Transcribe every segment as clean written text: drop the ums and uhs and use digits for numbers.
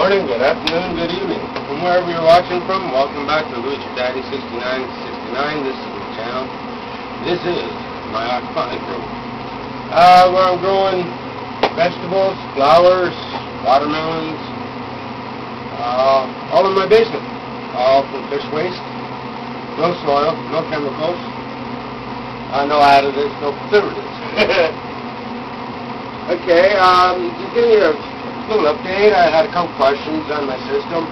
morning, good afternoon, good evening. From wherever you're watching from, welcome back to Lucha Daddy 6969. This is the channel. This is my aquaponic room. Where I'm growing vegetables, flowers, watermelons, all in my basement. All from fish waste. No soil, no chemicals, no additives, no preservatives. Okay, just giving you a little update. I had a couple questions on my system.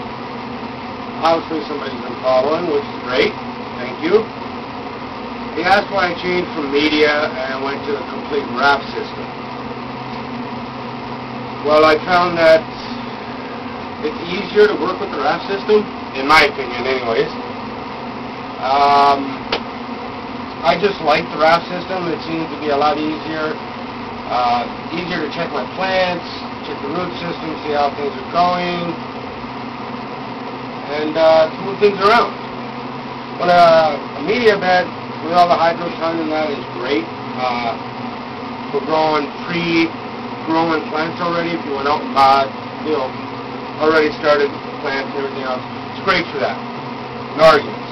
Obviously somebody's been following, which is great. Thank you. He asked why I changed from media and went to a complete raft system. Well, I found that it's easier to work with the raft system, in my opinion anyways. I just like the raft system. It seems to be a lot easier. Easier to check my plants, check the root system, see how things are going, and to move things around. But a media bed with all the hydroton and that is great. For growing pre-growing plants already, if you went out and bought, already started plants and everything else, it's great for that. No arguments.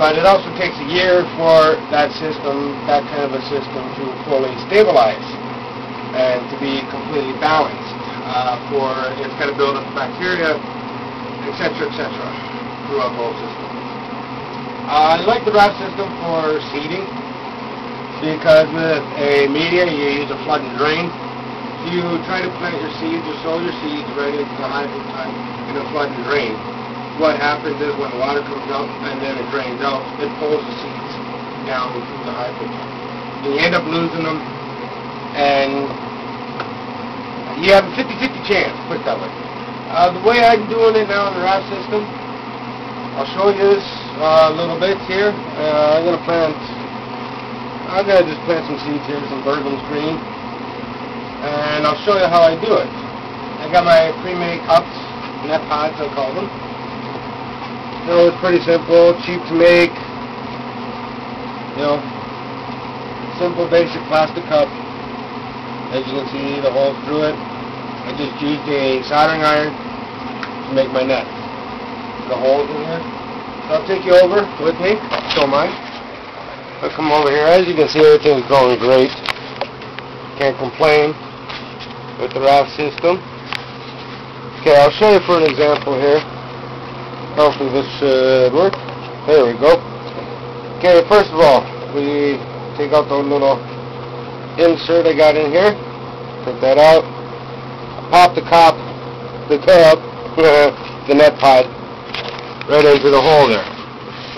But it also takes a year for that system, that kind of a system, to fully stabilize and to be completely balanced. It's got to build up bacteria, etc., throughout the whole system. I like the raft system for seeding because with a media you use a flood and drain. You try to plant your seeds or sow your seeds right into the hydroton in a flood and drain. What happens is when the water comes up and then it drains out, it pulls the seeds down through the hydroton. And you end up losing them, and you have a 50-50 chance, put it that way. The way I'm doing it now in the raft system, I'll show you this little bit here. I'm going to just plant some seeds here, some Bergham's green, and I'll show you how I do it. I got my pre-made cups, net pods I call them. It's pretty simple, cheap to make, simple basic plastic cup. As you can see, the holes through it. I just used a soldering iron to make my net. The holes in here. So I'll take you over with me, if you don't mind. I'll come over here. As you can see, everything's going great. Can't complain with the raft system. Okay, I'll show you for an example here. Hopefully this should work. There we go. Okay, first of all, we take out the little insert I got in here. Take that out. Pop the cup, the net pod, right into the hole there.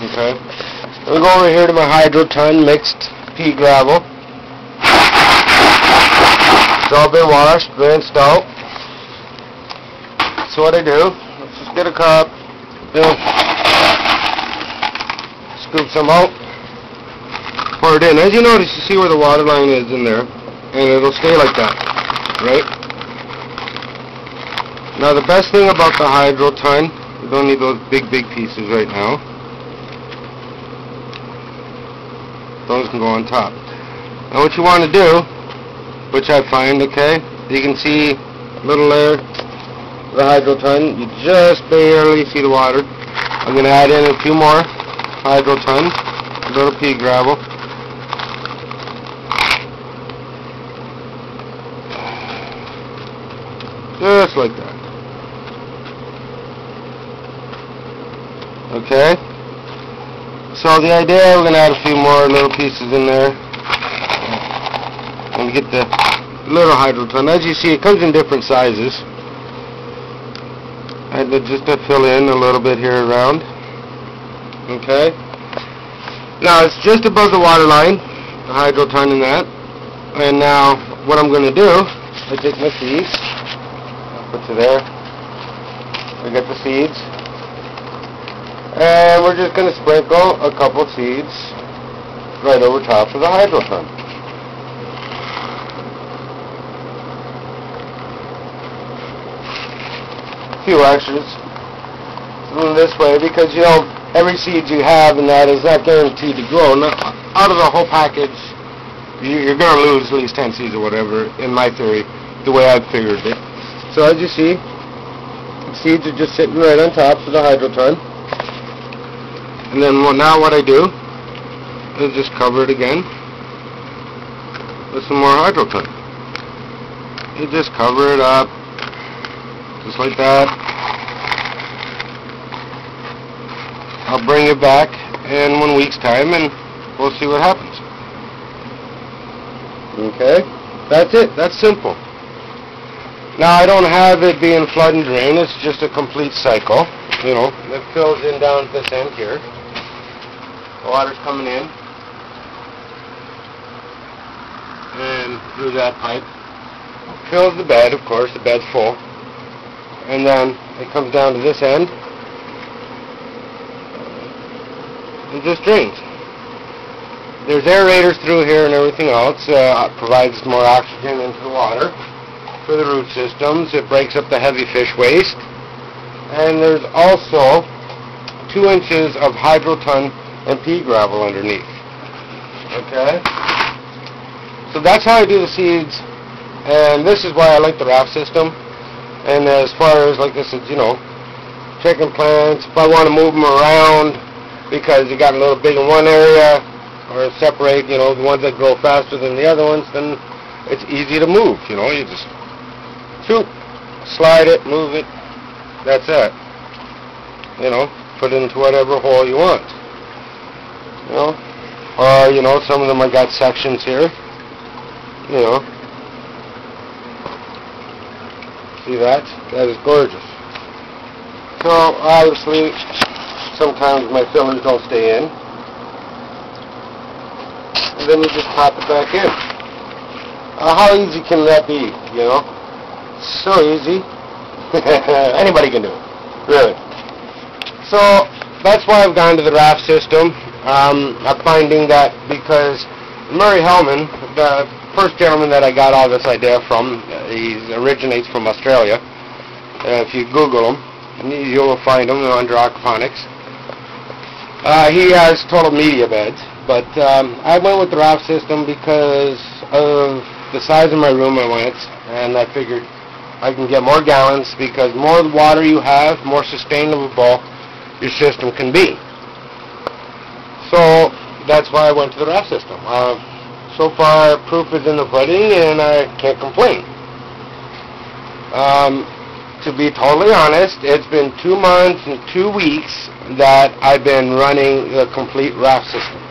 Okay. We go over here to my hydroton mixed pea gravel. It's all been washed, rinsed out. So what I do, let's just get a cup. Scoop some out, pour it in. As you notice, you see where the water line is in there, and it'll stay like that, right? Now the best thing about the hydroton, you don't need those big pieces right now. Those can go on top. Now what you want to do, which I find, okay, you can see a little layer the hydroton, you just barely see the water. I'm going to add in a few more hydroton, a little pea gravel. Just like that. Okay? So the idea, we're going to add a few more little pieces in there. And get the little hydroton. As you see, it comes in different sizes. And just to fill in a little bit here around. Okay. Now it's just above the water line, the hydroton in that. And now what I'm going to do, I take my seeds, I'll put it there. I get the seeds, and we're just going to sprinkle a couple seeds right over top of the hydroton. Few extras doing this way because every seed you have in that is not guaranteed to grow. Out of the whole package you're going to lose at least 10 seeds or whatever, in my theory, the way I've figured it. So as you see, seeds are just sitting right on top of the hydroton. And then now what I do is just cover it again with some more hydroton. You just cover it up, just like that. I'll bring it back in 1 week's time and we'll see what happens. Okay, that's it. That's simple. Now I don't have it being flood and drain. It's just a complete cycle. You know, it fills in down at this end here. The water's coming in and through that pipe. Fills the bed, of course. The bed's full. And then it comes down to this end and just drains. There's aerators through here and everything else. Provides more oxygen into the water for the root systems. It breaks up the heavy fish waste. And there's also 2 inches of hydroton and pea gravel underneath. Okay? So that's how I do the seeds. And this is why I like the raft system. And as far as, like I said, you know, chicken plants, if I want to move them around because you got a little big in one area, or separate, you know, the ones that grow faster than the other ones, then it's easy to move, you know. You just shoot, slide it, move it, that's it. You know, put it into whatever hole you want. You know, or, you know, some of them I got sections here, you know. See that? That is gorgeous. So, obviously, sometimes my fillers don't stay in. And then you just pop it back in. How easy can that be, you know? So easy. Anybody can do it, really. So, that's why I've gone to the raft system. I'm finding that because Murray Hellman, the first gentleman that I got all this idea from, he originates from Australia. If you Google him, you'll find him under Aquaponics. He has total media beds, but I went with the raft system because of the size of my room I went, and I figured I can get more gallons because more water you have, more sustainable your system can be. So that's why I went to the raft system. So far, proof is in the pudding, and I can't complain. To be totally honest, it's been 2 months and 2 weeks that I've been running the complete raft system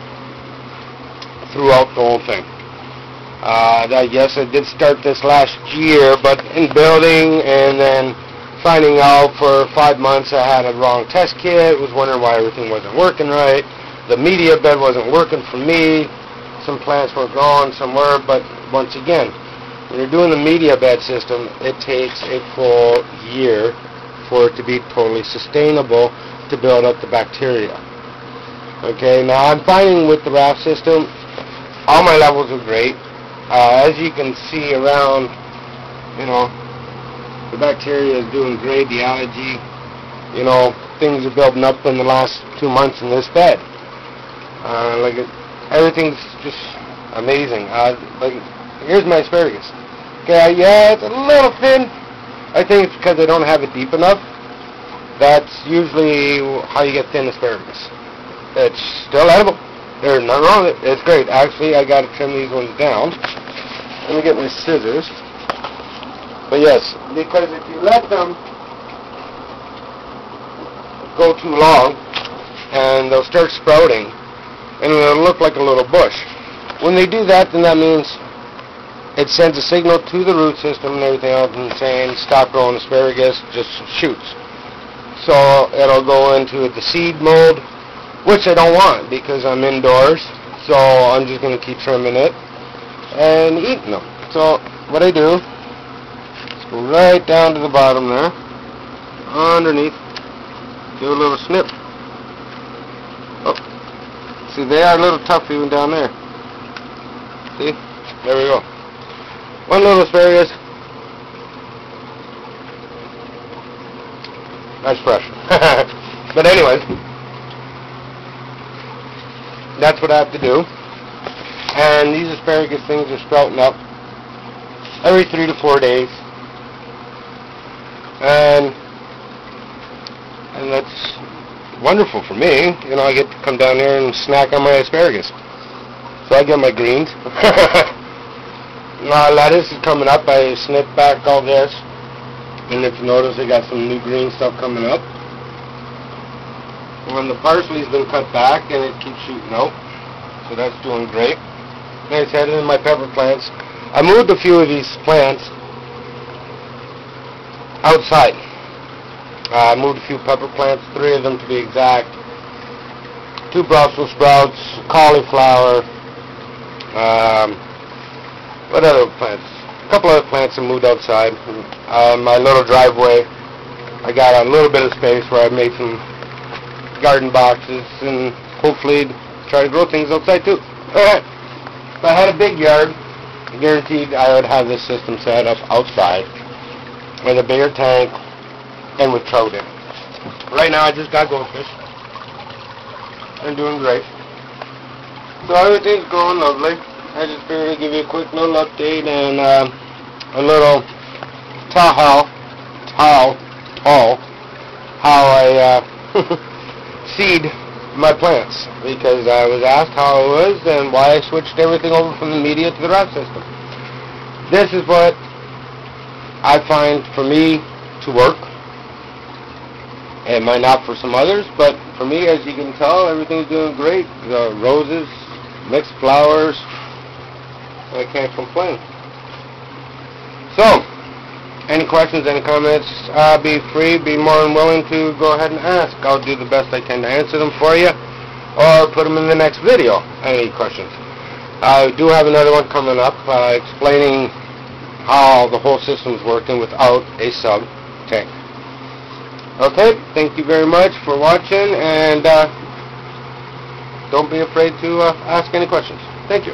throughout the whole thing. Yes, I did start this last year, but in building and then finding out for 5 months I had a wrong test kit, was wondering why everything wasn't working right. The media bed wasn't working for me. Some plants were growing somewhere, but once again, when you're doing the media bed system, it takes a full year for it to be totally sustainable to build up the bacteria. Okay, now I'm finding with the raft system, all my levels are great. As you can see around, you know, the bacteria is doing great, the algae, you know, things are building up in the last 2 months in this bed. Everything's just amazing. Like, here's my asparagus. Okay, yeah, it's a little thin. I think it's because I don't have it deep enough. That's usually how you get thin asparagus. It's still edible. There's nothing wrong with it. It's great. Actually, I got to trim these ones down. Let me get my scissors. But yes, because if you let them go too long, and they'll start sprouting, and it'll look like a little bush. When they do that, then that means it sends a signal to the root system and everything else and saying, stop growing asparagus, just shoots. So it'll go into the seed mode, which I don't want because I'm indoors. So I'm just going to keep trimming it and eating them. So what I do is go right down to the bottom there, underneath, give a little snip. Oh, see, they are a little tough even down there. See? There we go. One little asparagus. Nice fresh. But anyways, that's what I have to do. And these asparagus things are sprouting up every 3 to 4 days. and that's wonderful for me. You know, I get to come down here and snack on my asparagus. So I get my greens. Now lettuce is coming up. I snipped back all this, and if you notice, I got some new green stuff coming up. And the parsley's been cut back, and it keeps shooting out, so that's doing great. Like I said, in my pepper plants, I moved a few of these plants outside. I moved a few pepper plants, 3 of them to be exact. 2 Brussels sprouts, cauliflower. What other plants? A couple other plants I moved outside. My little driveway, I got a little bit of space where I made some garden boxes and hopefully try to grow things outside too. If I had a big yard, guaranteed I would have this system set up outside with a bigger tank and with trout in it. Right now I just got goldfish. I'm doing great. So everything's going lovely. I just figured to give you a quick little update and a little how I seed my plants, because I was asked how it was and why I switched everything over from the media to the raft system. This is what I find for me to work. It might not for some others, but for me, as you can tell, everything's doing great. The roses, mixed flowers, I can't complain. So, any questions, any comments, be free, be more than willing to go ahead and ask. I'll do the best I can to answer them for you, or put them in the next video, any questions. I do have another one coming up, explaining how the whole system's working without a sub tank. Okay, thank you very much for watching, and don't be afraid to ask any questions. Thank you.